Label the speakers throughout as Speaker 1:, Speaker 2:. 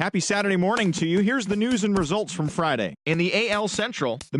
Speaker 1: Happy Saturday morning to you. Here's the news and results from Friday. In the AL Central, the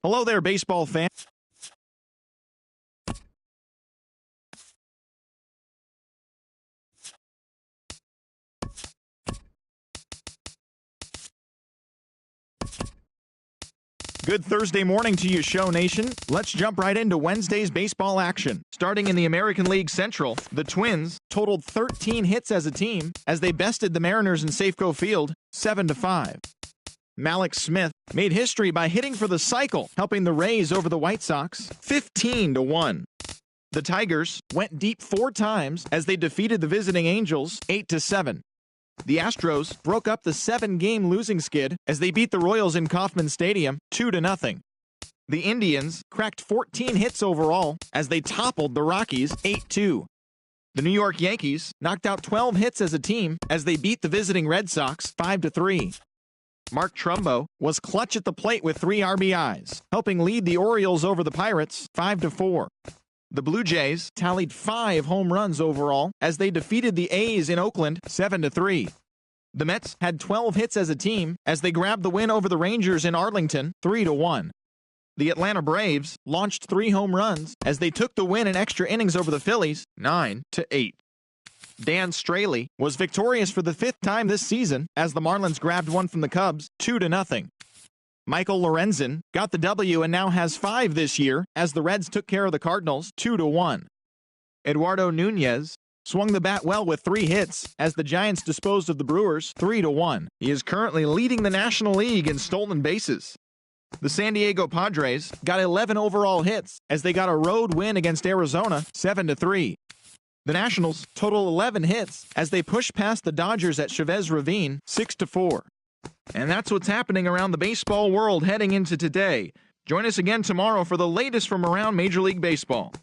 Speaker 1: Hello there, baseball fan. Good Thursday morning to you, Show Nation. Let's jump right into Wednesday's baseball action. Starting in the American League Central, the Twins totaled 13 hits as a team as they bested the Mariners in Safeco Field 7-5. Malik Smith made history by hitting for the cycle, helping the Rays over the White Sox 15-1. The Tigers went deep 4 times as they defeated the visiting Angels 8-7. The Astros broke up the 7-game losing skid as they beat the Royals in Kauffman Stadium 2-0. The Indians cracked 14 hits overall as they toppled the Rockies 8-2. The New York Yankees knocked out 12 hits as a team as they beat the visiting Red Sox 5-3. Mark Trumbo was clutch at the plate with 3 RBIs, helping lead the Orioles over the Pirates 5-4. The Blue Jays tallied 5 home runs overall as they defeated the A's in Oakland 7-3. The Mets had 12 hits as a team as they grabbed the win over the Rangers in Arlington 3-1. The Atlanta Braves launched 3 home runs as they took the win in extra innings over the Phillies 9-8. Dan Straley was victorious for the 5th time this season as the Marlins grabbed one from the Cubs 2-0. Michael Lorenzen got the W and now has 5 this year as the Reds took care of the Cardinals 2-1. Eduardo Nunez swung the bat well with 3 hits as the Giants disposed of the Brewers 3-1. He is currently leading the National League in stolen bases. The San Diego Padres got 11 overall hits as they got a road win against Arizona 7-3. The Nationals total 11 hits as they push past the Dodgers at Chavez Ravine 6-4. And that's what's happening around the baseball world heading into today. Join us again tomorrow for the latest from around Major League Baseball.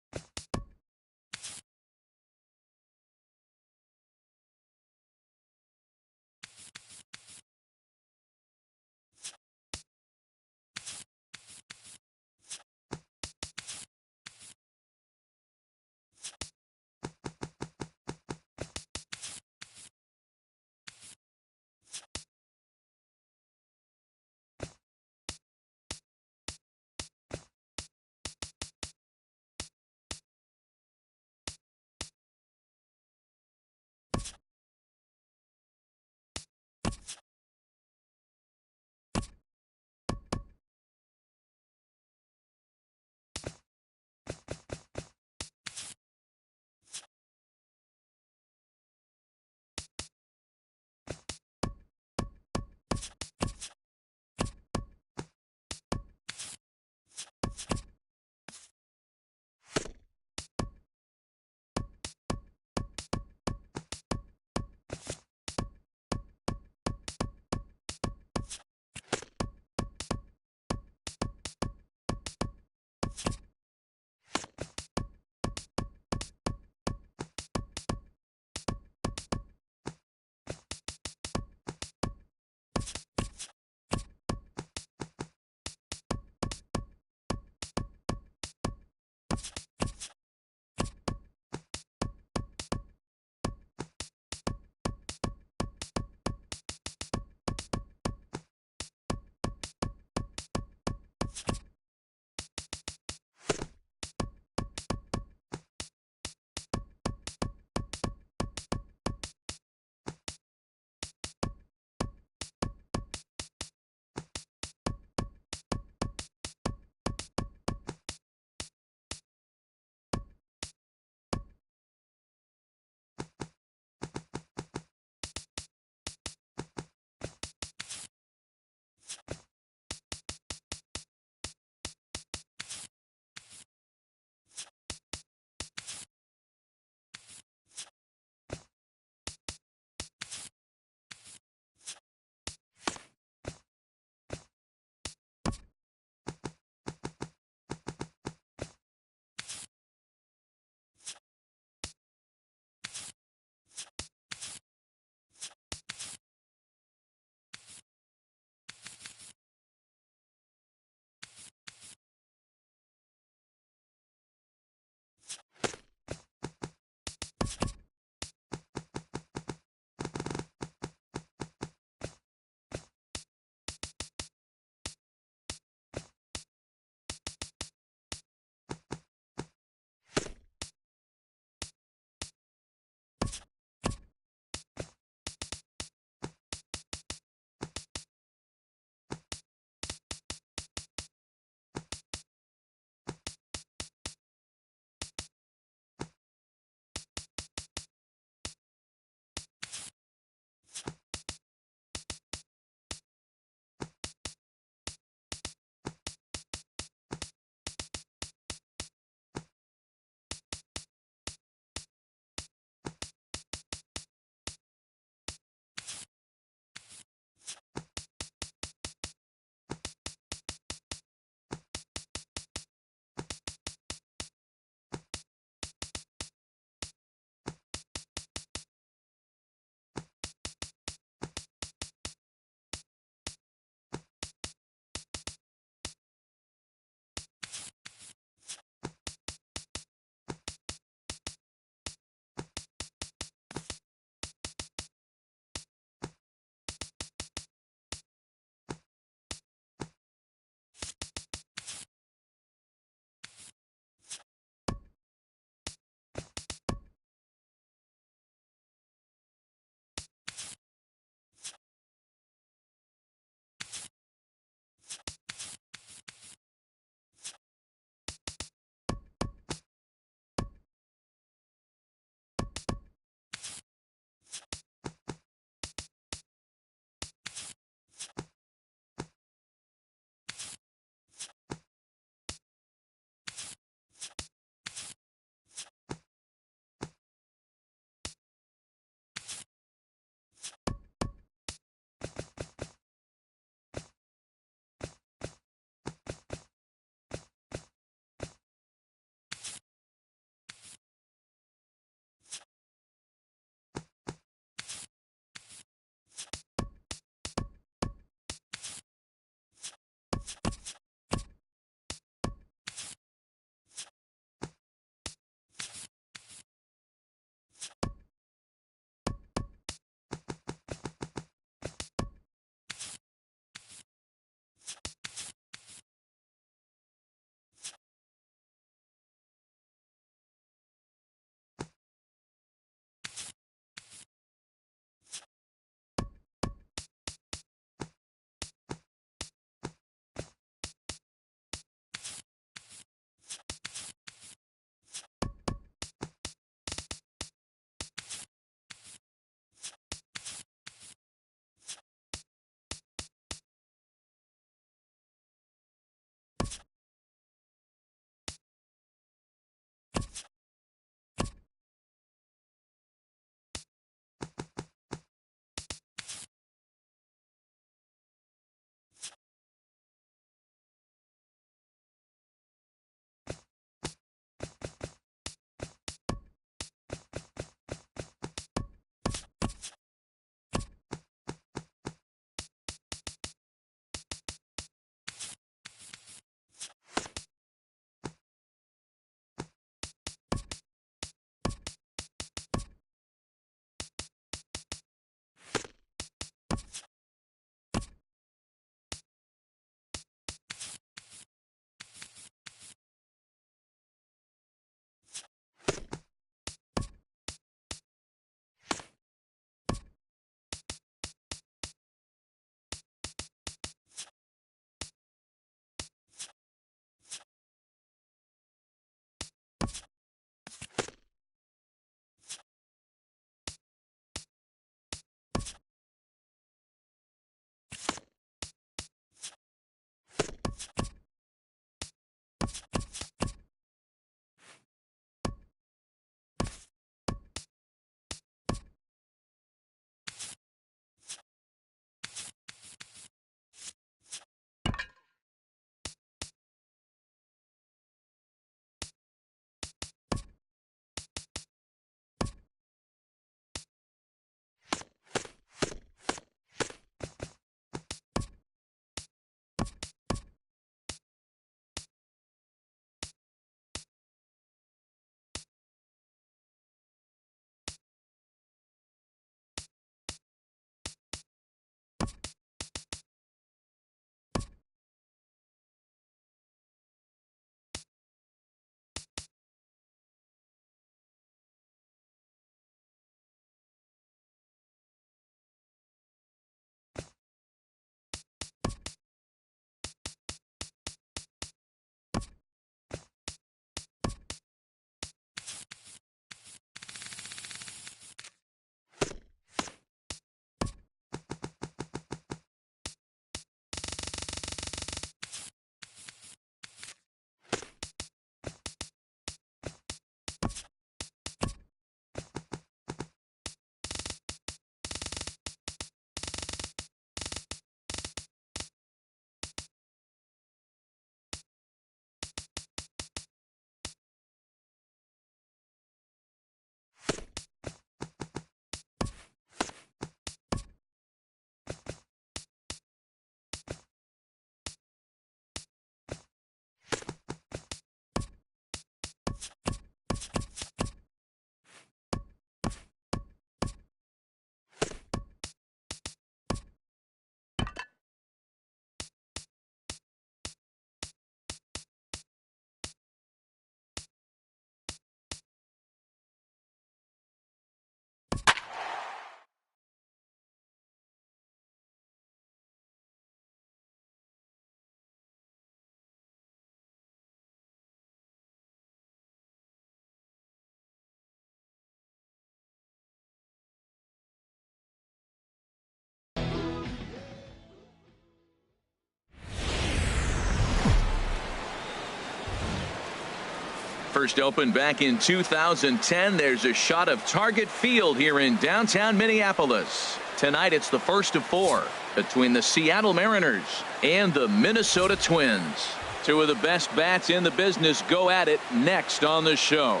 Speaker 2: First opened back in 2010. There's a shot of Target Field here in downtown Minneapolis. Tonight it's the first of 4 between the Seattle Mariners and the Minnesota Twins. Two of the best bats in the business go at it next on the show.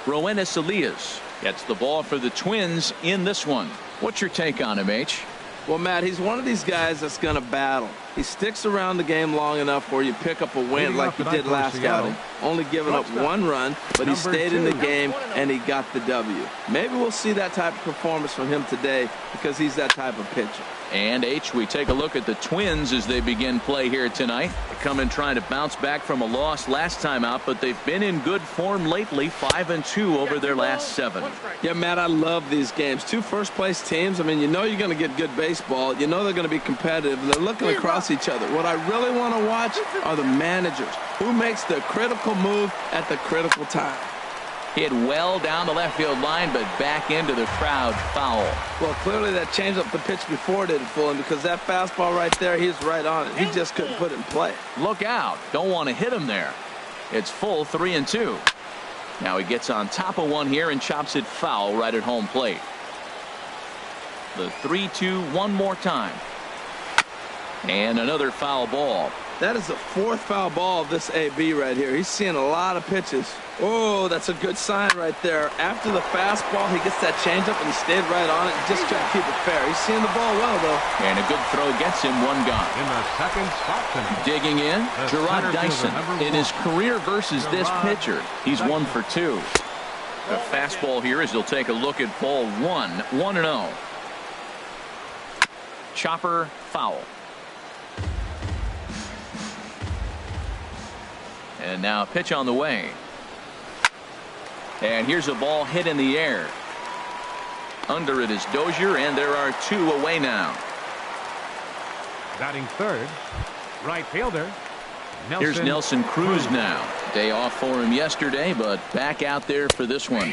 Speaker 2: Roenis Elias gets the ball for the Twins in this one. What's your take on him, H?
Speaker 3: Well, Matt, he's one of these guys that's going to battle. He sticks around the game long enough where you pick up a win like he did last outing. Only giving up 1 run, but he stayed in the game and he got the W. Maybe we'll see that type of performance from him today because he's that type of pitcher.
Speaker 2: And H, we take a look at the Twins as they begin play here tonight. They come in trying to bounce back from a loss last time out, but they've been in good form lately, 5-2 over their last 7.
Speaker 3: Yeah, Matt, I love these games. 2 first-place teams. I mean, you know you're going to get good baseball. You know they're going to be competitive. They're looking across each other. What I really want to watch are the managers. Who makes the critical move at the critical time?
Speaker 2: Hit well down the left field line, but back into the crowd, foul.
Speaker 3: Well, clearly that changeup the pitch before didn't fool him because that fastball right there, he's right on it. He just couldn't put it in play.
Speaker 2: Look out. Don't want to hit him there. It's full 3-2. Now he gets on top of one here and chops it foul right at home plate. The 3-2 one more time. And another foul ball.
Speaker 3: That is the 4th foul ball of this AB right here. He's seeing a lot of pitches. Oh, that's a good sign right there. After the fastball, he gets that changeup and he stayed right on it and just couldn't keep it fair. He's seeing the ball well, though.
Speaker 2: And a good throw gets him 1 gone.
Speaker 4: In the second spot tonight.
Speaker 2: Digging in, Gerard Dyson. In his career versus this pitcher, he's 1 for 2. The fastball here as he'll take a look at ball 1, 1-0. Chopper foul. And now a pitch on the way. And here's a ball hit in the air. Under it is Dozier, and there are 2 away now.
Speaker 4: Batting third, right fielder.
Speaker 2: Here's Nelson Cruz now. Day off for him yesterday, but back out there for this one.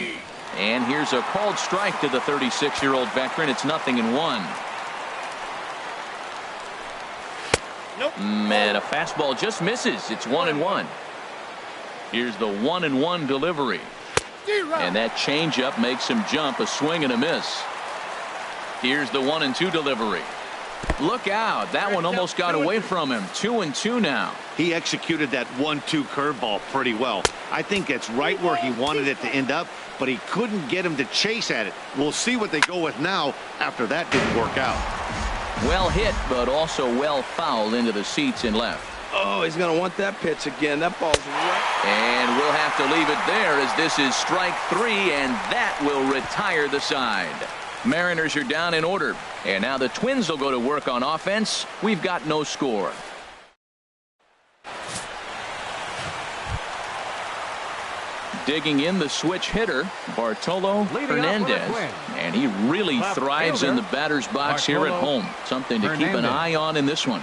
Speaker 2: And here's a called strike to the 36-year-old veteran. It's 0-1. Nope. And a fastball just misses. It's 1-1. Here's the 1-1 delivery. And that changeup makes him jump, a swing and a miss. Here's the 1-2 delivery. Look out. That one almost got away from him. 2-2 now.
Speaker 5: He executed that 1-2 curveball pretty well. I think it's right where he wanted it to end up, but he couldn't get him to chase at it. We'll see what they go with now after that didn't work out.
Speaker 2: Well hit, but also well fouled into the seats in left.
Speaker 3: Oh, he's going to want that pitch again. That ball's right.
Speaker 2: And we'll have have to leave it there as this is strike 3, and that will retire the side. Mariners are down in order, and now the Twins will go to work on offense. We've got no score. Digging in the switch hitter, Bartolo Hernandez, and he really thrives in the batter's box here at home. Something to keep an eye on in this one.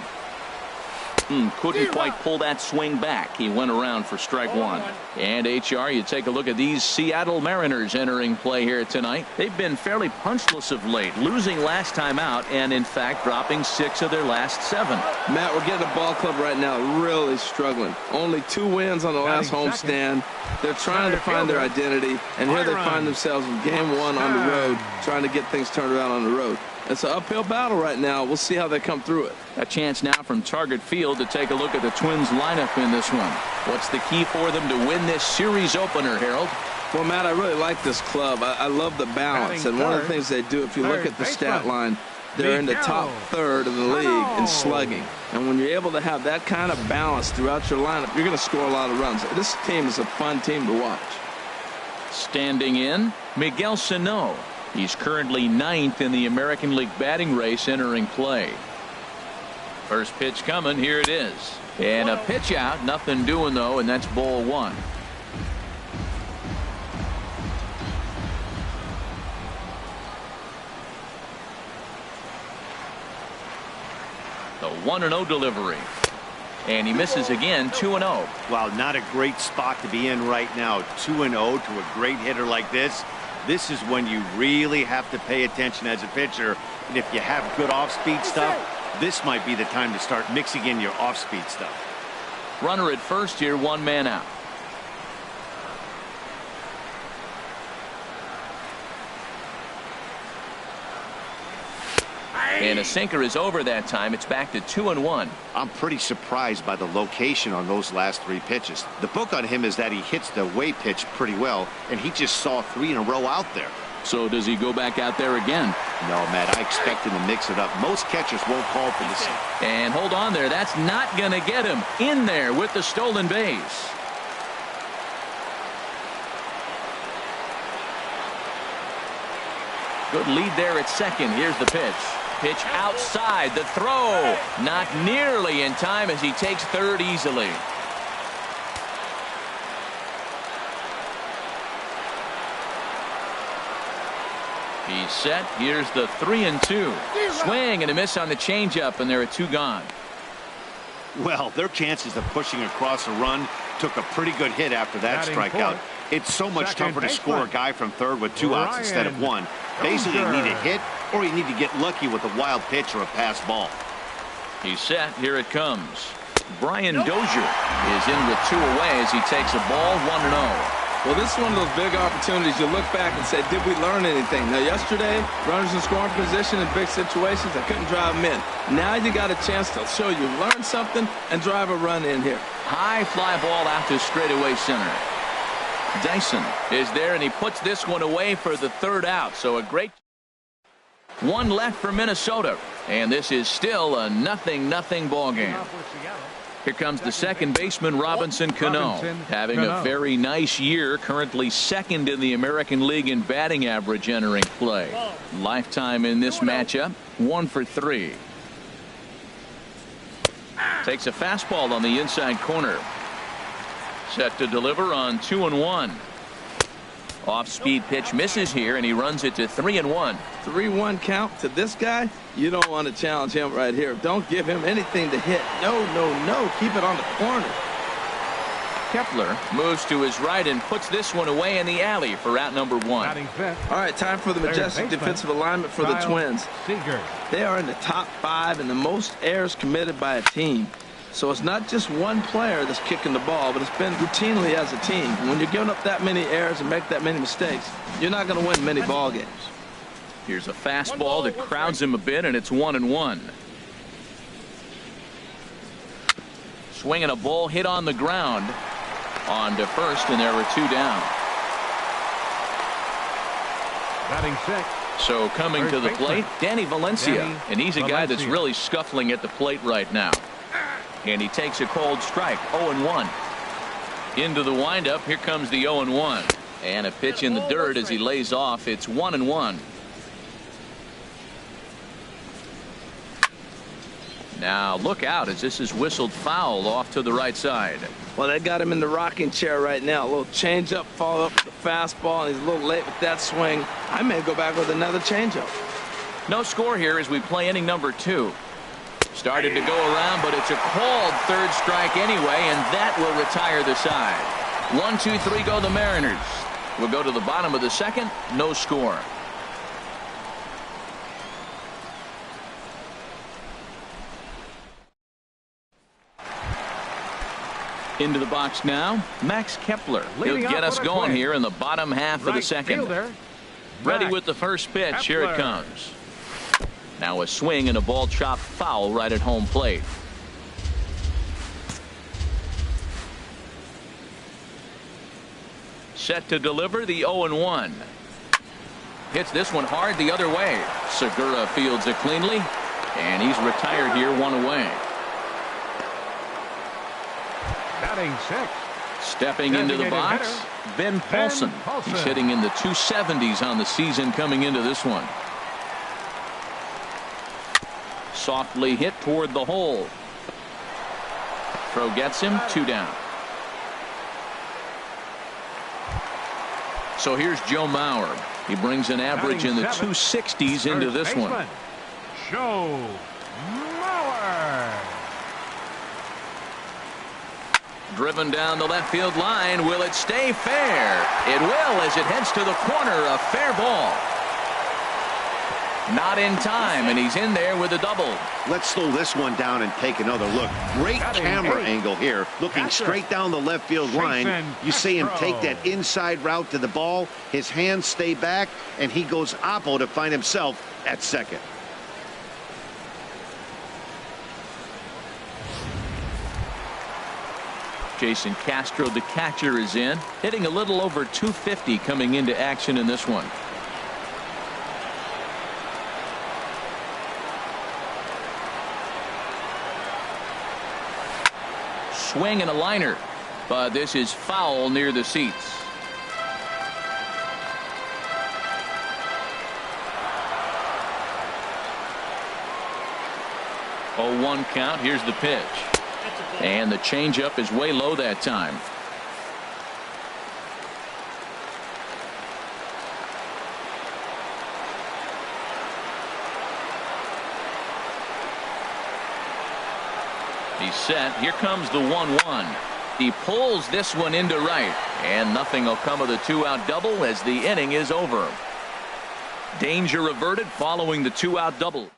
Speaker 2: Couldn't quite pull that swing back. He went around for strike 1. And HR, you take a look at these Seattle Mariners entering play here tonight. They've been fairly punchless of late, losing last time out and in fact dropping 6 of their last 7.
Speaker 3: Matt, we're getting a ball club right now really struggling. Only 2 wins on the last homestand. They're trying to find their identity, and here they find themselves in game 1 on the road, trying to get things turned around on the road. It's an uphill battle right now. We'll see how they come through it.
Speaker 2: A chance now from Target Field to take a look at the Twins lineup in this one. What's the key for them to win this series opener, Harold?
Speaker 3: Well, Matt, I really like this club. I love the balance, and one of the things they do, if you look at the stat line, they're in the top third of the league in slugging. And when you're able to have that kind of balance throughout your lineup, you're going to score a lot of runs. This team is a fun team to watch.
Speaker 2: Standing in, Miguel Sano. He's currently 9th in the American League batting race entering play. First pitch coming. Here it is. And a pitch out. Nothing doing, though, and that's ball 1. The 1-0 delivery. And he misses again. 2-0.
Speaker 5: Wow, not a great spot to be in right now. 2-0 to a great hitter like this. This is when you really have to pay attention as a pitcher. And if you have good off-speed stuff, this might be the time to start mixing in your off-speed stuff.
Speaker 2: Runner at first here, 1 man out. And a sinker is over that time. It's back to 2-1.
Speaker 5: I'm pretty surprised by the location on those last 3 pitches. The book on him is that he hits the away pitch pretty well, and he just saw 3 in a row out there.
Speaker 2: So does he go back out there again?
Speaker 5: No, Matt, I expect him to mix it up. Most catchers won't call for this.
Speaker 2: And hold on there. That's not going to get him in there with the stolen base. Good lead there at second. Here's the pitch. Pitch outside. The throw not nearly in time as he takes third easily. He's set. Here's the 3-2. Swing and a miss on the changeup, and there are 2 gone.
Speaker 5: Well, their chances of pushing across a run took a pretty good hit after that strikeout. It's so much tougher to score a guy from third with 2 outs instead of 1. Basically, you need a hit, or you need to get lucky with a wild pitch or a pass ball.
Speaker 2: He's set. Here it comes. Brian Dozier is in with 2 away as he takes a ball. 1-0.
Speaker 3: Well, this is one of those big opportunities. You look back and say, did we learn anything? Now, yesterday, runners in scoring position in big situations, I couldn't drive them in. Now you got a chance to show you learned something and drive a run in here.
Speaker 2: High fly ball out to straightaway center. Dyson is there, and he puts this one away for the 3rd out. So a great 1 left for Minnesota, and this is still a 0-0 ball game. Here comes the second baseman, Robinson Cano, having a very nice year, currently 2nd in the American League in batting average entering play. Lifetime in this matchup, 1 for 3. Takes a fastball on the inside corner. Set to deliver on 2-1. Off-speed pitch misses here, and he runs it to 3-1.
Speaker 3: 3-1 count to this guy. You don't want to challenge him right here. Don't give him anything to hit. No. Keep it on the corner.
Speaker 2: Kepler moves to his right and puts this one away in the alley for out number 1.
Speaker 3: All right, time for the majestic defensive alignment for the Twins. They are in the top 5 in the most errors committed by a team. So it's not just one player that's kicking the ball, but it's been routinely as a team. When you're giving up that many errors and make that many mistakes, you're not going to win many ball games.
Speaker 2: Here's a fastball that crowds him a bit, and it's 1-1. Swinging a ball hit on the ground. On to first, and there were 2 down.
Speaker 4: Batting 6.
Speaker 2: So coming to the plate, Danny Valencia, and he's a guy that's really scuffling at the plate right now. And he takes a cold strike. 0-1. Into the windup. Here comes the 0-1. And a pitch in the dirt as he lays off. It's 1-1. Now look out as this is whistled foul off to the right side.
Speaker 3: Well, they got him in the rocking chair right now. A little changeup, follow up the fastball, and he's a little late with that swing. I may go back with another changeup.
Speaker 2: No score here as we play inning number 2. Started to go around, but it's a called third strike anyway, and that will retire the side. 1, 2, 3 go the Mariners. We'll go to the bottom of the second. No score. Into the box now, Max Kepler. He'll get us going here in the bottom half of the second. Ready with the first pitch. Here it comes. Now a swing and a ball chopped foul right at home plate. Set to deliver the 0-1. Hits this one hard the other way. Segura fields it cleanly, and he's retired here, 1 away.
Speaker 4: Batting 6.
Speaker 2: Stepping into the box, Ben Paulson. He's hitting in the 270s on the season coming into this one. Softly hit toward the hole. Throw gets him, 2 down. So here's Joe Mauer. He brings an average in the 260s into this one.
Speaker 4: Joe Mauer.
Speaker 2: Driven down the left field line. Will it stay fair? It will as it heads to the corner. A fair ball. Not in time, and he's in there with a double.
Speaker 5: Let's slow this one down and take another look. Great camera angle here, looking straight down the left field line. You see him take that inside route to the ball. His hands stay back, and he goes oppo to find himself at second.
Speaker 2: Jason Castro, the catcher, is in, hitting a little over 250 coming into action in this one. Swing and a liner, but this is foul near the seats. Oh, 1 count. Here's the pitch. And the changeup is way low that time. He's set. Here comes the 1-1. He pulls this one into right, and nothing will come of the 2-out double as the inning is over. Danger averted following the 2-out double.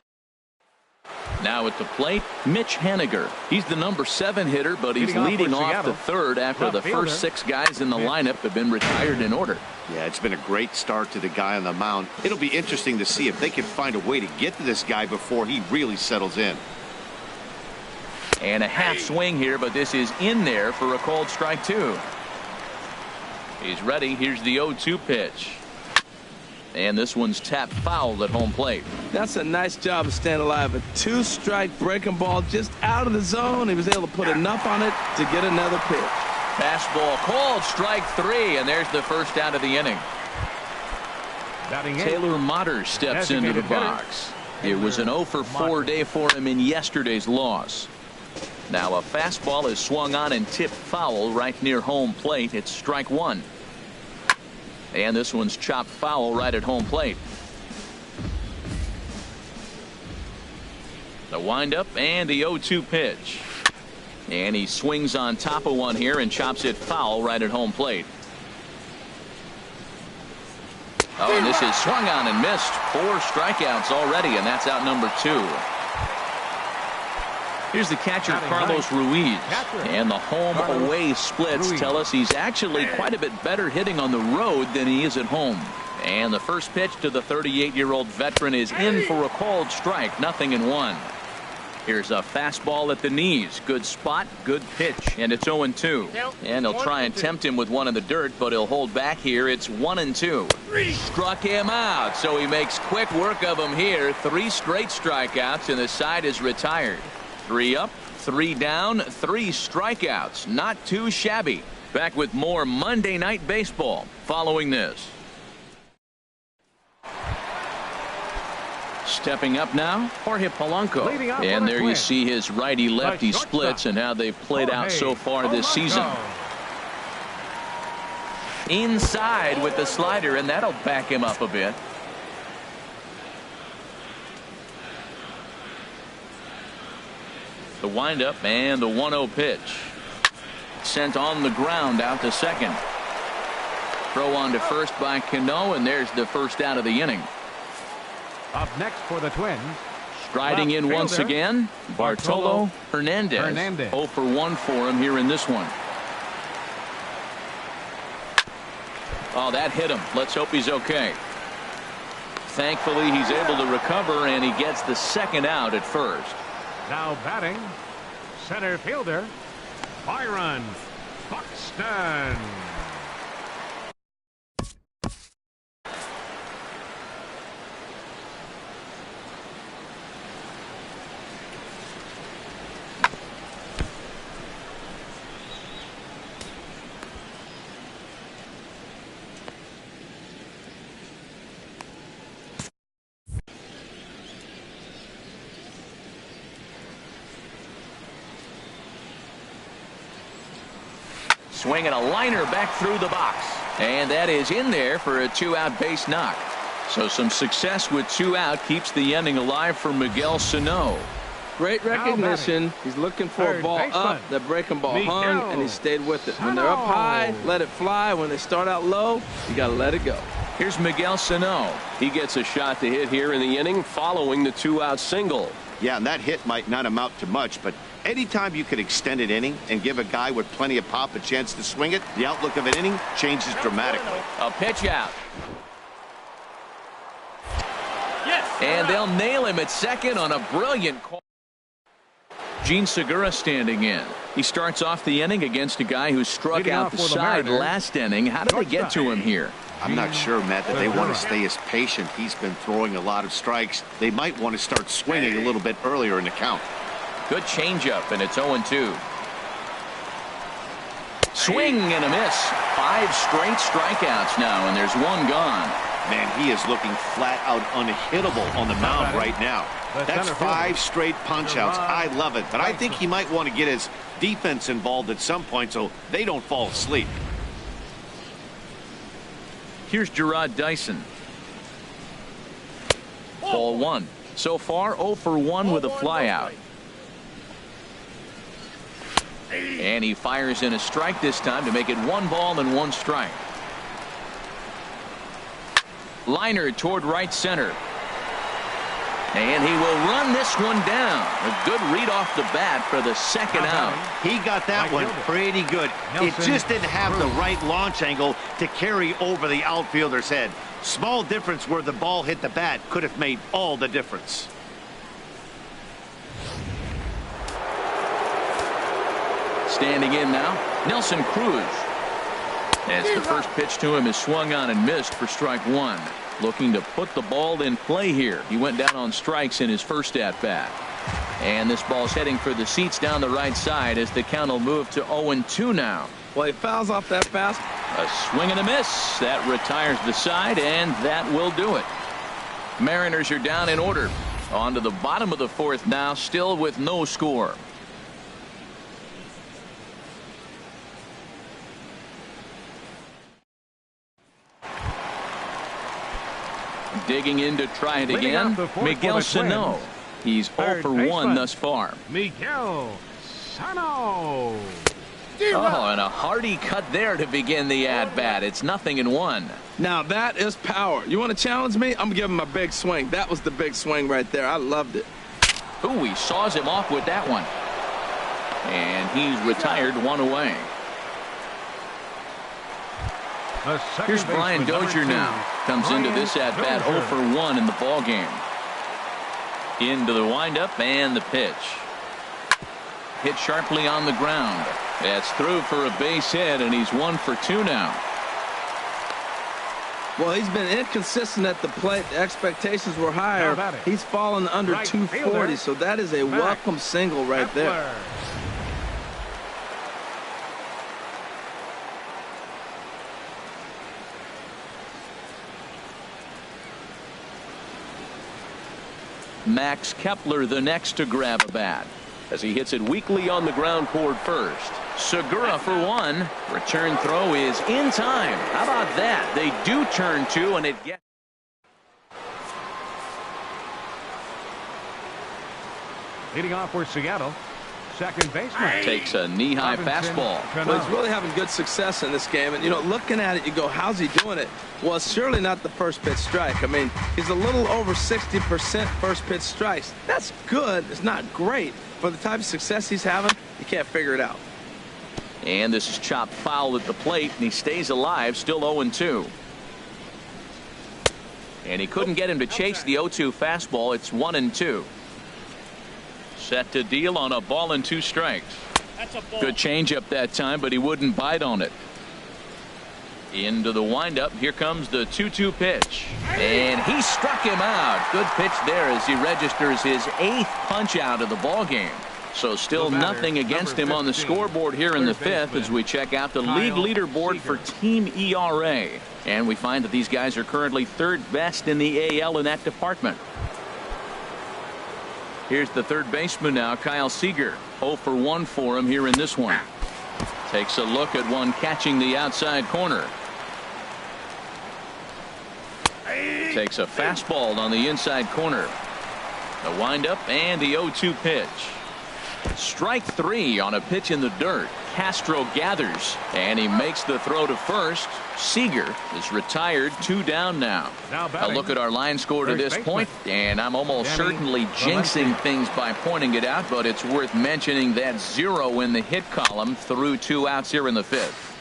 Speaker 2: Now at the plate, Mitch Haniger. He's the number 7 hitter, but he's leading off the third after the first 6 guys in the lineup have been retired in order.
Speaker 5: Yeah, it's been a great start to the guy on the mound. It'll be interesting to see if they can find a way to get to this guy before he really settles in.
Speaker 2: And a half swing here, but this is in there for a called strike 2. He's ready. Here's the 0-2 pitch. And this one's tapped foul at home plate.
Speaker 3: That's a nice job of staying alive. A 2-strike breaking ball just out of the zone. He was able to put enough on it to get another pitch.
Speaker 2: Fastball called strike 3, and there's the first out of the inning. Taylor Motter steps into the box. It was an 0-for-4 day for him in yesterday's loss. Now a fastball is swung on and tipped foul right near home plate. It's strike 1. And this one's chopped foul right at home plate. The windup and the 0-2 pitch. And he swings on top of one here and chops it foul right at home plate. Oh, and this is swung on and missed. 4 strikeouts already, and that's out number 2. Here's the catcher, Carlos Ruiz. And the home-away splits tell us he's actually quite a bit better hitting on the road than he is at home. And the first pitch to the 38-year-old veteran is in for a called strike, 0-1. Here's a fastball at the knees. Good spot, good pitch, and it's 0-2. And he'll try and tempt him with one in the dirt, but he'll hold back here. It's 1-2. Struck him out, so he makes quick work of him here. 3 straight strikeouts, and the side is retired. 3 up, 3 down, 3 strikeouts. Not too shabby. Back with more Monday Night Baseball following this. Stepping up now, Jorge Polanco. And there you see his righty-lefty splits and how they've played out so far this season. Inside with the slider, and that'll back him up a bit. The windup and the 1-0 pitch. Sent on the ground out to second. Throw on to first by Cano, and there's the first out of the inning.
Speaker 4: Up next for the Twins.
Speaker 2: Striding in once again, Bartolo Hernandez. 0 for 1 for him here in this one. Oh, that hit him. Let's hope he's okay. Thankfully, he's able to recover, and he gets the second out at first.
Speaker 4: Now batting, center fielder, Byron Buxton.
Speaker 2: Swinging a liner back through the box. And that is in there for a 2-out base knock. So some success with 2 out keeps the inning alive for Miguel Sano.
Speaker 3: Great recognition. He's looking for a ball up. The breaking ball hung, and he stayed with it. When they're up high, let it fly. When they start out low, you got to let it go.
Speaker 2: Here's Miguel Sano.
Speaker 6: He gets a shot to hit here in the inning following the 2-out single.
Speaker 5: Yeah, and that hit might not amount to much, but anytime you can extend an inning and give a guy with plenty of pop a chance to swing it, the outlook of an inning changes dramatically.
Speaker 2: A pitch out. Yes. And they'll nail him at second on a brilliant call. Gene Segura standing in. He starts off the inning against a guy who struck out the side last inning. How did they get to him here?
Speaker 5: I'm not sure, Matt, that they want to stay as patient. He's been throwing a lot of strikes. They might want to start swinging a little bit earlier in the count.
Speaker 2: Good changeup, and it's 0-2. Swing and a miss. 5 straight strikeouts now, and there's 1 gone.
Speaker 5: Man, he is looking flat out unhittable on the mound right now. That's 5 straight punch-outs. I love it, but I think he might want to get his defense involved at some point so they don't fall asleep.
Speaker 2: Here's Gerard Dyson. Ball 1. So far, 0 for 1 with a flyout. And he fires in a strike this time to make it 1 ball and 1 strike. Liner toward right center. And he will run this one down. A good read off the bat for the second out.
Speaker 5: He got that one pretty good. It just didn't have the right launch angle to carry over the outfielder's head. Small difference where the ball hit the bat could have made all the difference.
Speaker 2: Standing in now, Nelson Cruz. As the first pitch to him is swung on and missed for strike 1. Looking to put the ball in play here. He went down on strikes in his first at-bat. And this ball's heading for the seats down the right side as the count will move to 0-2 now.
Speaker 3: Well, he fouls off that fast.
Speaker 2: A swing and a miss. That retires the side, and that will do it. Mariners are down in order. On to the bottom of the 4th now, still with no score. Digging in to try it again, Miguel Sano. He's 0 for 1 thus far.
Speaker 4: Miguel Sano.
Speaker 2: Oh, and a hearty cut there to begin the at-bat. It's 0-1.
Speaker 3: Now that is power. You want to challenge me? I'm going to give him a big swing. That was the big swing right there. I loved it.
Speaker 2: Ooh, he saws him off with that one. And he's retired 1 away. Here's Brian Dozier now. Comes into this at-bat 0 for 1 in the ball game. Into the windup and the pitch. Hit sharply on the ground. That's through for a base hit, and he's 1 for 2 now.
Speaker 3: Well, he's been inconsistent at the plate. The expectations were higher. He's fallen under 240, so that is a welcome single right there.
Speaker 2: Max Kepler the next to grab a bat as he hits it weakly on the ground toward first. Segura for one. Return throw is in time. How about that? They do turn two, and it gets.
Speaker 4: Leading off for Seattle, second baseman.
Speaker 2: Takes a knee-high fastball.
Speaker 3: Well, he's really having good success in this game. And, you know, looking at it, you go, how's he doing it? Well, it's surely not the first pitch strike. I mean, he's a little over 60% first pitch strikes. That's good. It's not great. For the type of success he's having, you can't figure it out.
Speaker 2: And this is chopped foul at the plate, and he stays alive, still 0-2. And he couldn't get him to chase the 0-2 fastball. It's 1-2. Set to deal on a ball and 2 strikes. Good changeup that time, but he wouldn't bite on it. Into the windup. Here comes the 2-2 pitch. And he struck him out. Good pitch there as he registers his 8th punch out of the ball game. So still nothing against him on the scoreboard here in the 5th as we check out the league leaderboard for team ERA. And we find that these guys are currently 3rd best in the AL in that department. Here's the third baseman now, Kyle Seager. 0 for 1 for him here in this one. Takes a look at one catching the outside corner. Takes a fastball on the inside corner. The windup and the 0-2 pitch. Strike 3 on a pitch in the dirt. Castro gathers, and he makes the throw to first. Seager is retired, 2 down now. A look at our line score to this point, and I'm almost certainly jinxing things by pointing it out, but it's worth mentioning that 0 in the hit column through 2 outs here in the 5th.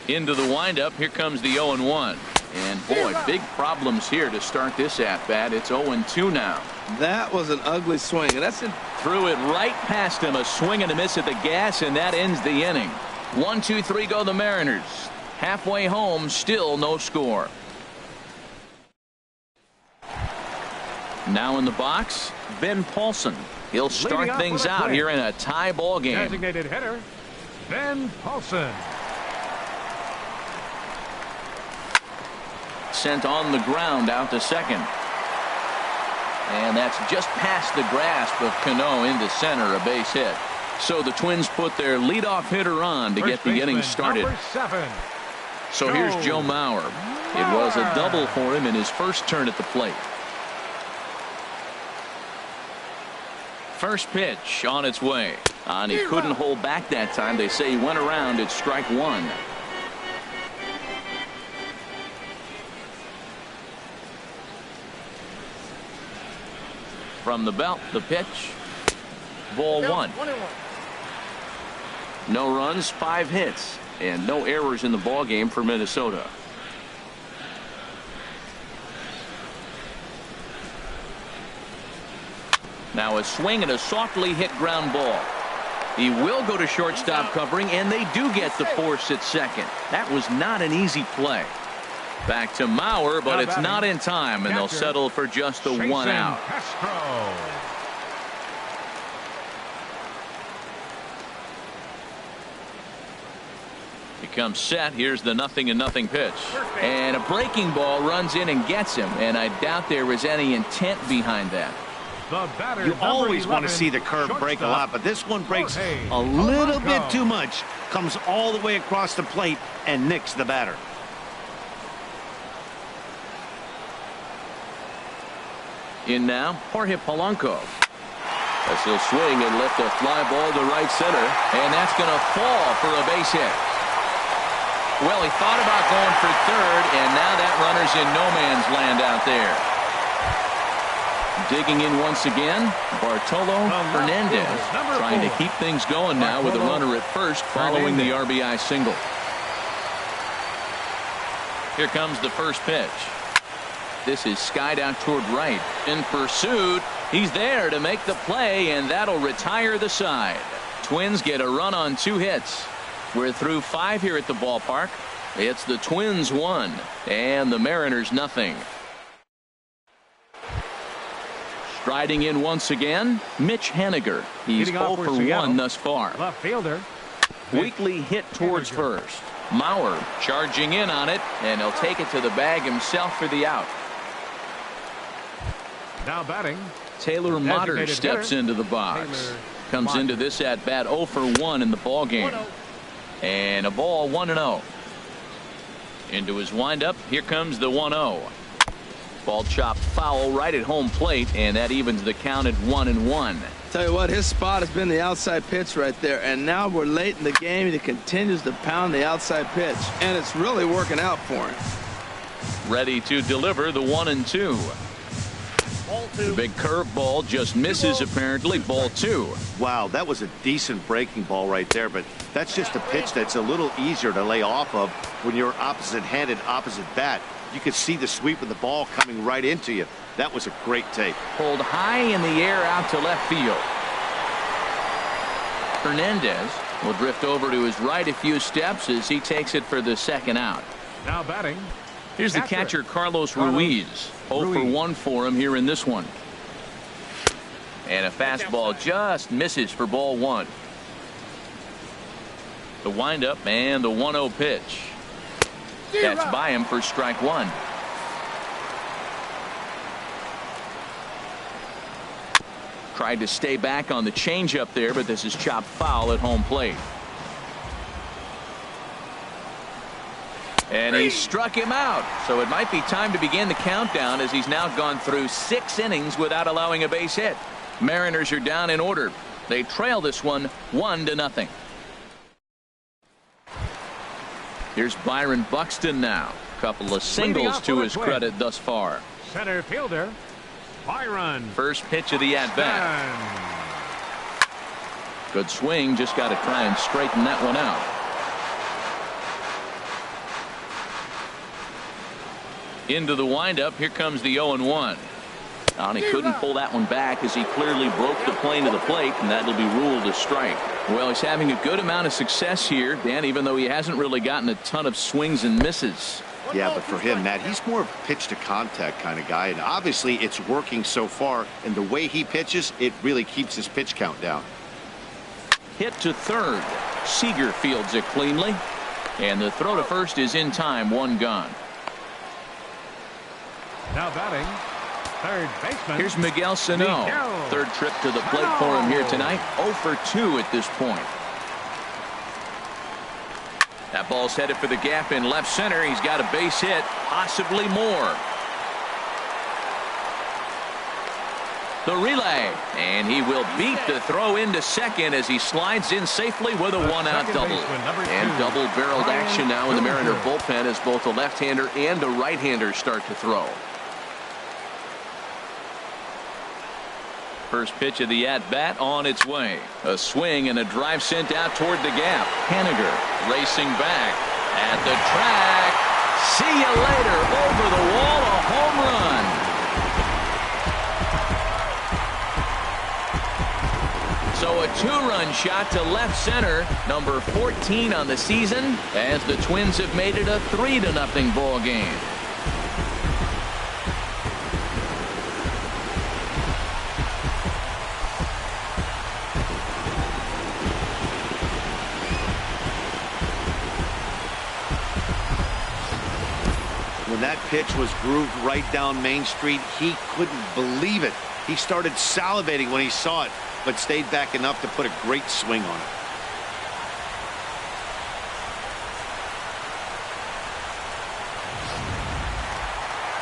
Speaker 2: Into the windup. Here comes the 0-1. And boy, big problems here to start this at bat. It's 0-2 now.
Speaker 3: That was an ugly swing, and that's it.
Speaker 2: Threw it right past him. A swing and a miss at the gas, and that ends the inning. 1, 2, 3 go the Mariners. Halfway home, still no score. Now in the box, Ben Paulson. He'll start things out here in a tie ball game.
Speaker 4: Designated hitter, Ben Paulson.
Speaker 2: Sent on the ground out to second. And that's just past the grasp of Cano into center, a base hit. So the Twins put their leadoff hitter on to get the inning started. So here's Joe Mauer. It was a double for him in his first turn at the plate. First pitch on its way. And he couldn't hold back that time. They say he went around at strike 1. From the belt, the pitch. Ball 1. No runs, 5 hits, and no errors in the ball game for Minnesota. Now a swing and a softly hit ground ball. He will go to shortstop covering, and they do get the force at second. That was not an easy play. Back to Mauer, but it's not in time, and they'll settle for just the 1 out. He comes set. Here's the 0-0 pitch. And a breaking ball runs in and gets him, and I doubt there was any intent behind that.
Speaker 5: You always want to see the curve break a lot, but this one breaks a little bit too much. Comes all the way across the plate and nicks the batter.
Speaker 2: In now, Jorge Polanco. As he'll swing and lift a fly ball to right center, and that's going to fall for a base hit. Well, he thought about going for third, and now that runner's in no man's land out there. Digging in once again, Bartolo Hernandez, trying to keep things going now with a runner at first following the RBI single. Here comes the first pitch. This is skied out toward right. In pursuit. He's there to make the play, and that'll retire the side. Twins get a run on 2 hits. We're through 5 here at the ballpark. It's the Twins 1 and the Mariners nothing. Striding in once again, Mitch Haniger. He's 0 for 1 thus far.
Speaker 4: Left fielder.
Speaker 2: Weakly hit towards first. Mauer charging in on it, and he'll take it to the bag himself for the out.
Speaker 4: Now batting.
Speaker 2: Taylor Motter steps into the box. Comes into this at bat 0 for 1 in the ball game. And a ball 1-0. Into his windup. Here comes the 1-0. Ball chopped foul right at home plate, and that evens the count at 1-1.
Speaker 3: Tell you what, his spot has been the outside pitch right there, and now we're late in the game and he continues to pound the outside pitch, and it's really working out for him.
Speaker 2: Ready to deliver the 1-2. The big curveball just misses, apparently. Ball 2.
Speaker 5: Wow, that was a decent breaking ball right there, but that's just a pitch that's a little easier to lay off of when you're opposite-handed, opposite bat. You could see the sweep of the ball coming right into you. That was a great take.
Speaker 2: Pulled high in the air out to left field. Hernandez will drift over to his right a few steps as he takes it for the second out.
Speaker 4: Now batting.
Speaker 2: Here's the catcher, Carlos Ruiz. 0 for 1 for him here in this one. And a fastball just misses for ball 1. The windup and the 1-0 pitch. That's by him for strike 1. Tried to stay back on the changeup there, but this is chopped foul at home plate. And he struck him out. So it might be time to begin the countdown as he's now gone through 6 innings without allowing a base hit. Mariners are down in order. They trail this one 1-0. Here's Byron Buxton now. Couple of singles to his credit thus far.
Speaker 4: Center fielder Byron.
Speaker 2: First pitch of the at-bat. Good swing. Just got to try and straighten that one out. Into the windup. Here comes the 0-1. And he couldn't pull that one back as he clearly broke the plane of the plate, and that'll be ruled a strike. Well, he's having a good amount of success here, Dan, even though he hasn't really gotten a ton of swings and misses.
Speaker 5: Yeah, but for him, Matt, he's more of a pitch to contact kind of guy, and obviously it's working so far, and the way he pitches, it really keeps his pitch count down.
Speaker 2: Hit to third. Seager fields it cleanly, and the throw to first is in time. 1 gone.
Speaker 4: Now batting. Third baseman.
Speaker 2: Here's Miguel Sano. Third trip to the plate for him here tonight. 0 for 2 at this point. That ball's headed for the gap in left center. He's got a base hit, possibly more. The relay, and he will beat the throw into second as he slides in safely with a 1-out double. And double-barreled action now in the Mariner bullpen as both a left-hander and a right-hander start to throw. First pitch of the at-bat on its way. A swing and a drive sent out toward the gap. Haniger racing back at the track. See you later. Over the wall, a home run. So a 2-run shot to left center. Number 14 on the season as the Twins have made it a 3-0 ball game.
Speaker 5: When that pitch was grooved right down Main Street, he couldn't believe it. He started salivating when he saw it, but stayed back enough to put a great swing on it.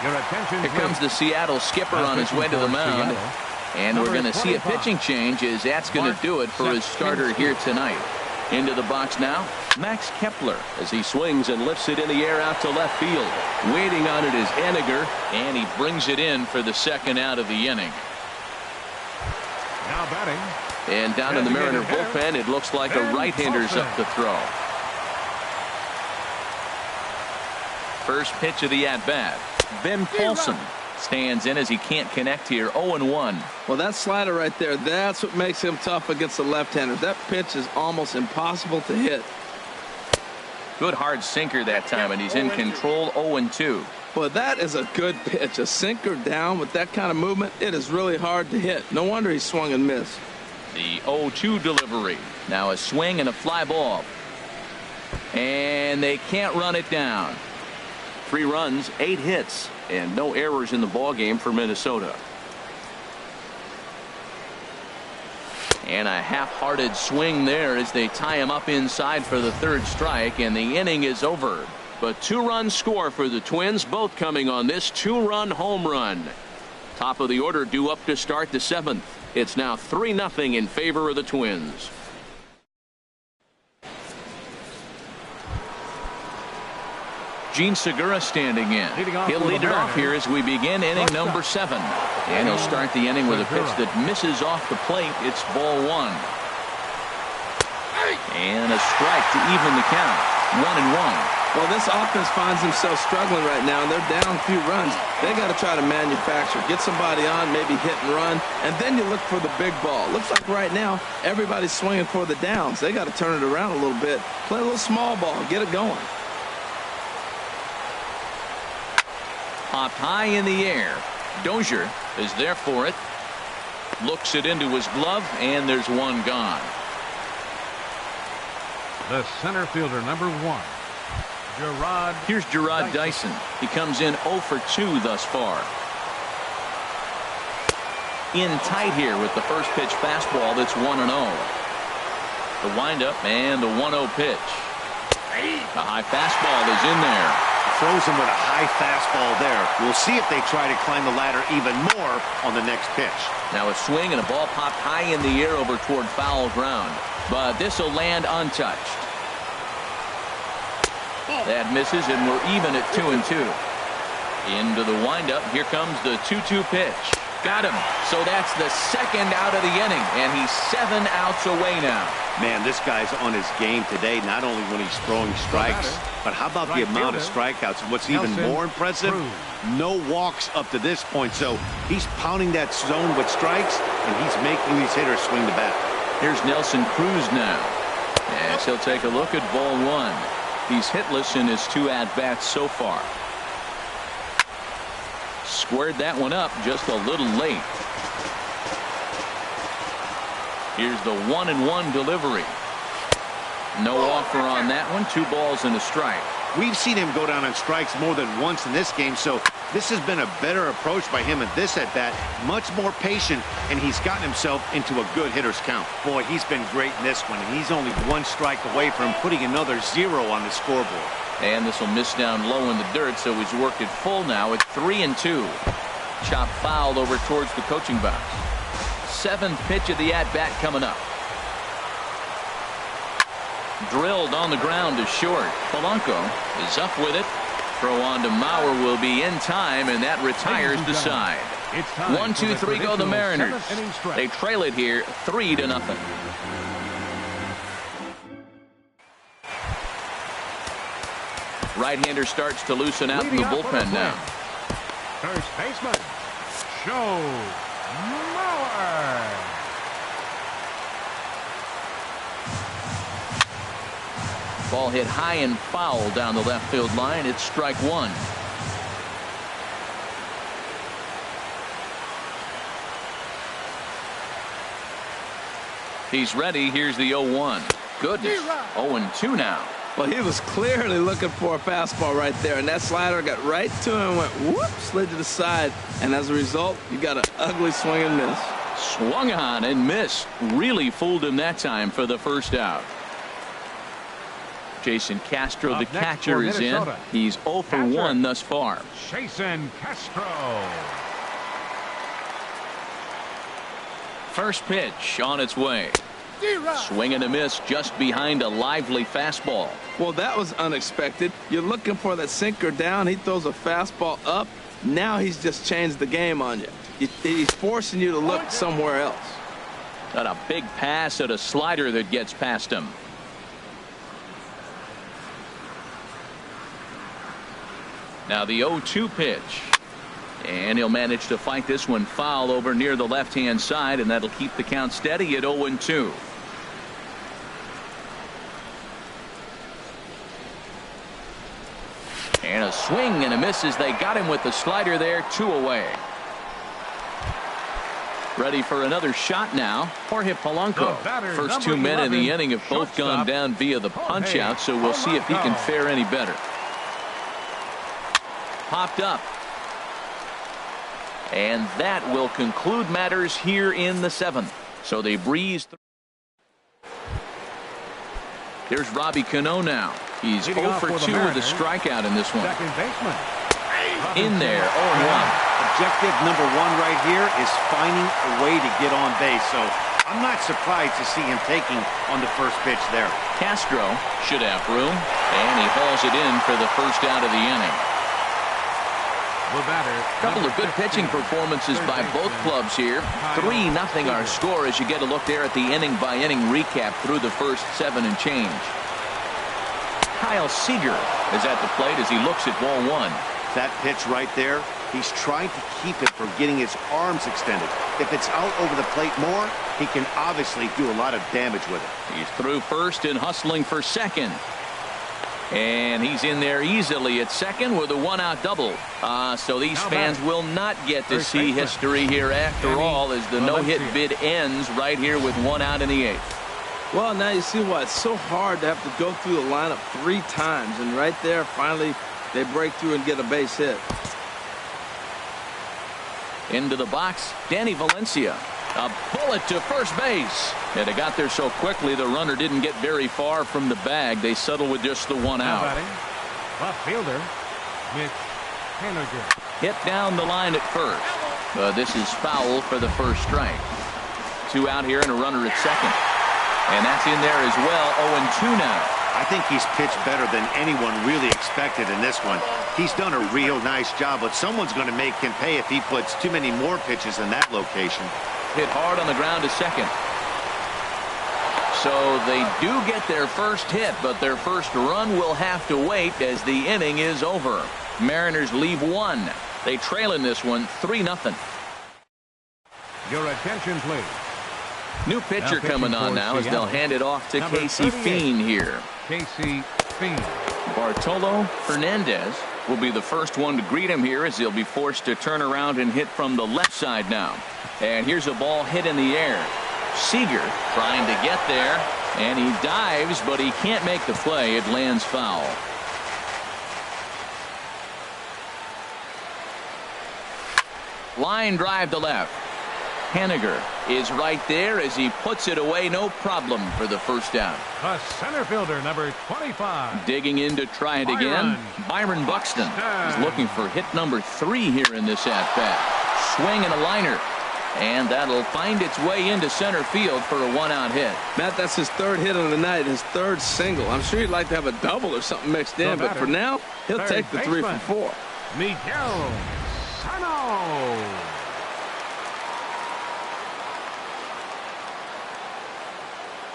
Speaker 4: Your attention.
Speaker 2: Here comes the Seattle skipper on his way to the mound. And we're going to see a pitching change as that's going to do it for his starter here tonight. Into the box now, Max Kepler as he swings and lifts it in the air out to left field. Waiting on it is Haniger, and he brings it in for the second out of the inning.
Speaker 4: Now batting.
Speaker 2: And down in the Mariner bullpen, it looks like a right-hander's up to throw. First pitch of the at-bat. Ben Paulson stands in as he can't connect here. 0-1.
Speaker 3: Well, that slider right there, that's what makes him tough against the left-handers. That pitch is almost impossible to hit.
Speaker 2: Good hard sinker that time, and he's in control. 0-2.
Speaker 3: Well, that is a good pitch. A sinker down with that kind of movement, it is really hard to hit. No wonder he swung and missed.
Speaker 2: The 0-2 delivery. Now a swing and a fly ball. And they can't run it down. 3 runs, 8 hits, and no errors in the ball game for Minnesota. And a half-hearted swing there as they tie him up inside for the third strike, and the inning is over. But 2-run score for the Twins, both coming on this 2-run home run. Top of the order due up to start the 7th. It's now 3-0 in favor of the Twins. Gene Segura standing in. He'll lead it off here as we begin inning number 7. And he'll start the inning with a pitch that misses off the plate. It's ball 1. And a strike to even the count. 1-1.
Speaker 3: Well, this offense finds themselves struggling right now, and they're down a few runs. They got to try to manufacture, get somebody on, maybe hit and run, and then you look for the big ball. Looks like right now everybody's swinging for the downs. They got to turn it around a little bit, play a little small ball, get it going.
Speaker 2: Popped high in the air. Dozier is there for it. Looks it into his glove, and there's one gone.
Speaker 4: The center fielder, number 1.
Speaker 2: Here's Gerard Dyson. He comes in 0 for 2 thus far. In tight here with the first pitch fastball that's 1-0. The windup and the 1-0 pitch. The high fastball is in there.
Speaker 5: Throws him with a high fastball there. We'll see if they try to climb the ladder even more on the next pitch.
Speaker 2: Now a swing and a ball popped high in the air over toward foul ground. But this will land untouched. That misses, and we're even at 2-2. Into the windup. Here comes the 2-2 pitch. Got him. So that's the second out of the inning, and he's 7 outs away now.
Speaker 5: Man, this guy's on his game today, not only when he's throwing strikes, but how about the amount of strikeouts? And what's even more impressive, no walks up to this point. So he's pounding that zone with strikes, and he's making these hitters swing the bat.
Speaker 2: Here's Nelson Cruz now. As he'll take a look at ball 1. He's hitless in his 2 at-bats so far. Squared that one up just a little late. Here's the 1-1 delivery. No offer on that one. 2 balls and a strike.
Speaker 5: We've seen him go down on strikes more than once in this game, so this has been a better approach by him at this at-bat. Much more patient, and he's gotten himself into a good hitter's count. Boy, he's been great in this one, and he's only 1 strike away from putting another 0 on the scoreboard.
Speaker 2: And this will miss down low in the dirt, so he's worked it full now at 3-2. Chop fouled over towards the coaching box. 7th pitch of the at-bat coming up. Drilled on the ground to short. Polanco is up with it. Throw on to Mauer will be in time, and that retires the side. 1-2-3 go the Mariners. They trail it here 3-0. Right-hander starts to loosen out in the bullpen now.
Speaker 4: First baseman, Joe Mauer.
Speaker 2: Ball hit high and foul down the left field line. It's strike 1. He's ready. Here's the 0-1. Goodness. 0-2 now.
Speaker 3: Well, he was clearly looking for a fastball right there, and that slider got right to him, went whoop, slid to the side, and as a result, you got an ugly swing and miss.
Speaker 2: Swung on and missed. Really fooled him that time for the first out. Jason Castro, the catcher, is in. He's 0 for 1 thus far.
Speaker 4: Jason Castro.
Speaker 2: First pitch on its way. Swing and a miss just behind a lively fastball.
Speaker 3: Well, that was unexpected. You're looking for that sinker down. He throws a fastball up. Now he's just changed the game on you. He's forcing you to look somewhere else.
Speaker 2: Got a big pass at a slider that gets past him. Now the 0-2 pitch. And he'll manage to fight this one foul over near the left-hand side, and that'll keep the count steady at 0-2. And a swing and a miss as they got him with the slider there. 2 away. Ready for another shot now. Jorge Polanco. First 2 men in the inning have both gone down via the punch out, so we'll see if he can fare any better. Popped up. And that will conclude matters here in the 7th. So they breeze through. There's Robbie Cano now. He's 0 for 2 with a strikeout in this one.
Speaker 4: Second baseman.
Speaker 2: In there, 0-1.
Speaker 5: Objective number 1 right here is finding a way to get on base. So I'm not surprised to see him taking on the first pitch there.
Speaker 2: Castro should have room, and he hauls it in for the first out of the inning. A couple of good pitching performances by both clubs here. 3-0 our score as you get a look there at the inning-by-inning recap through the first 7 and change. Kyle Seager is at the plate as he looks at ball 1.
Speaker 5: That pitch right there, he's trying to keep it from getting his arms extended. If it's out over the plate more, he can obviously do a lot of damage with it.
Speaker 2: He's through first and hustling for second. And he's in there easily at second with a 1-out double. So these fans will not get to see history here after all, as the no-hit bid ends right here with 1 out in the 8th.
Speaker 3: Well, now you see why it's so hard to have to go through the lineup 3 times. And right there, finally, they break through and get a base hit.
Speaker 2: Into the box, Danny Valencia. A bullet to first base. And it got there so quickly the runner didn't get very far from the bag. They settle with just the 1 out.
Speaker 4: Left fielder, Mitch Haniger.
Speaker 2: Hit down the line at first. But this is foul for the first strike. 2 out here and a runner at second. And that's in there as well. 0-2 now.
Speaker 5: I think he's pitched better than anyone really expected in this one. He's done a real nice job, but someone's going to make him pay if he puts too many more pitches in that location.
Speaker 2: Hit hard on the ground to second. So they do get their first hit, but their first run will have to wait as the inning is over. Mariners leave 1. They trail in this one 3-0.
Speaker 4: Your attention, please.
Speaker 2: New pitcher coming on now as they'll hand it off to Casey Fiend here.
Speaker 4: Casey Fiend.
Speaker 2: Bartolo Hernandez will be the first one to greet him here as he'll be forced to turn around and hit from the left side now. And here's a ball hit in the air. Seager trying to get there, and he dives, but he can't make the play. It lands foul. Line drive to left. Haniger is right there as he puts it away, no problem for the first down.
Speaker 4: The center fielder, number 25.
Speaker 2: Digging in to try it again. Byron Buxton is looking for hit number 3 here in this at-bat. Swing and a liner. And that'll find its way into center field for a 1-out hit.
Speaker 3: Matt, that's his 3rd hit of the night, his 3rd single. I'm sure he'd like to have a double or something mixed in, but for now, he'll take the 3 for 4.
Speaker 4: Miguel Sano.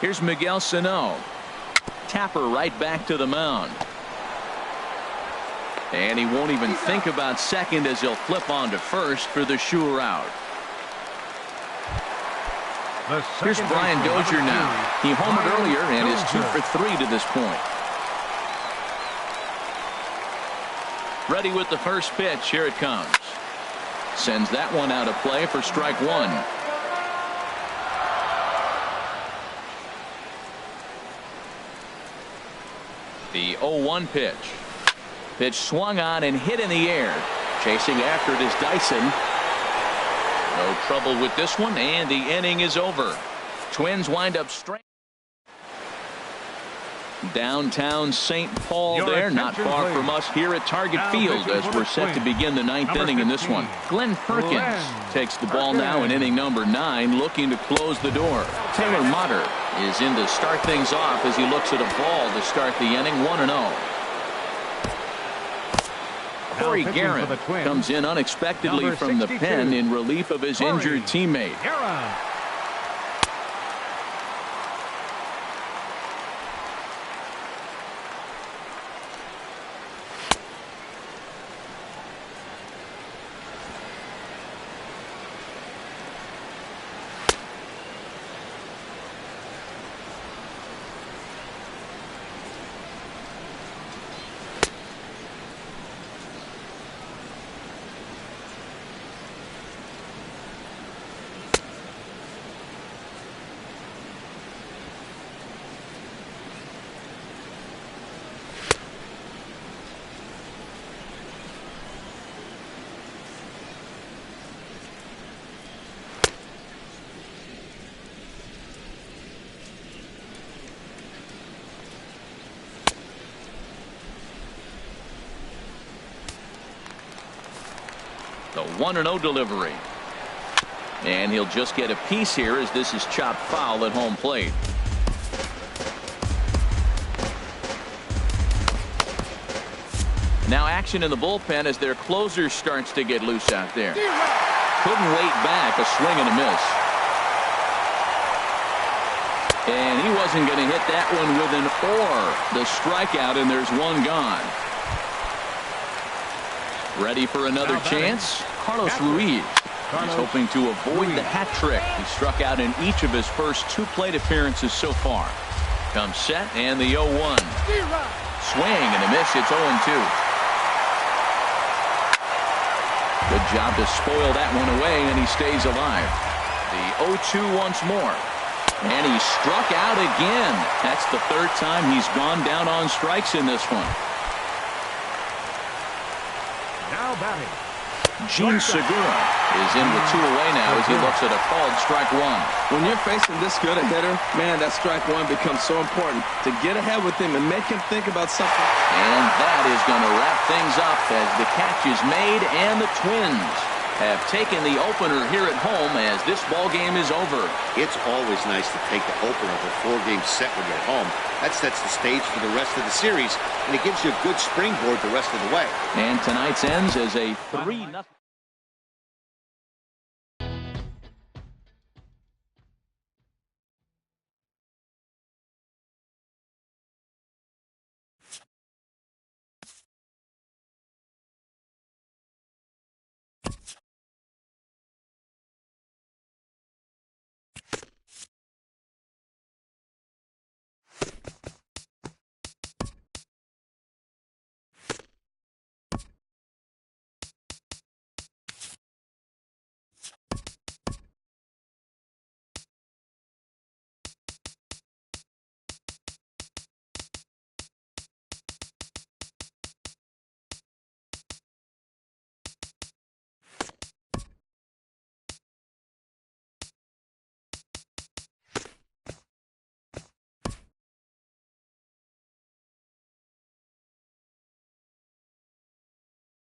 Speaker 2: Here's Miguel Sano. Tapper right back to the mound. And he won't even think about second as he'll flip on to first for the sure out. Here's Brian Dozier now. He homered earlier and is 2 for 3 to this point. Ready with the first pitch. Here it comes. Sends that one out of play for strike 1. The 0-1 pitch. Pitch swung on and hit in the air. Chasing after it is Dyson. No trouble with this one, and the inning is over. Twins wind up straight. Downtown St. Paul there, not far from us here at Target Field as we're set to begin the 9th inning in this one. Glenn Perkins takes the ball now in inning number 9, looking to close the door. Taylor Motter is in to start things off as he looks at a ball to start the inning. 1-0. Corey Guerin comes in unexpectedly from the pen in relief of his injured teammate. The 1-0 delivery. And he'll just get a piece here as this is chopped foul at home plate. Now action in the bullpen as their closer starts to get loose out there. Couldn't wait back. A swing and a miss. And he wasn't going to hit that one with an or. The strikeout, and there's one gone. Ready for another chance? Carlos Ruiz. He's hoping to avoid the hat trick. He struck out in each of his first 2 plate appearances so far. Comes set and the 0-1. Swing and a miss. It's 0-2. Good job to spoil that one away, and he stays alive. The 0-2 once more. And he struck out again. That's the 3rd time he's gone down on strikes in this one.
Speaker 4: Now batting.
Speaker 2: Gene Segura is in with 2 away now as he looks at a called strike 1.
Speaker 3: When you're facing this good a hitter, man, that strike 1 becomes so important to get ahead with him and make him think about something.
Speaker 2: And that is going to wrap things up as the catch is made, and the Twins have taken the opener here at home as this ball game is over.
Speaker 5: It's always nice to take the opener of a 4-game set when you're at home. That sets the stage for the rest of the series, and it gives you a good springboard the rest of the way.
Speaker 2: And tonight's ends as a 3-0.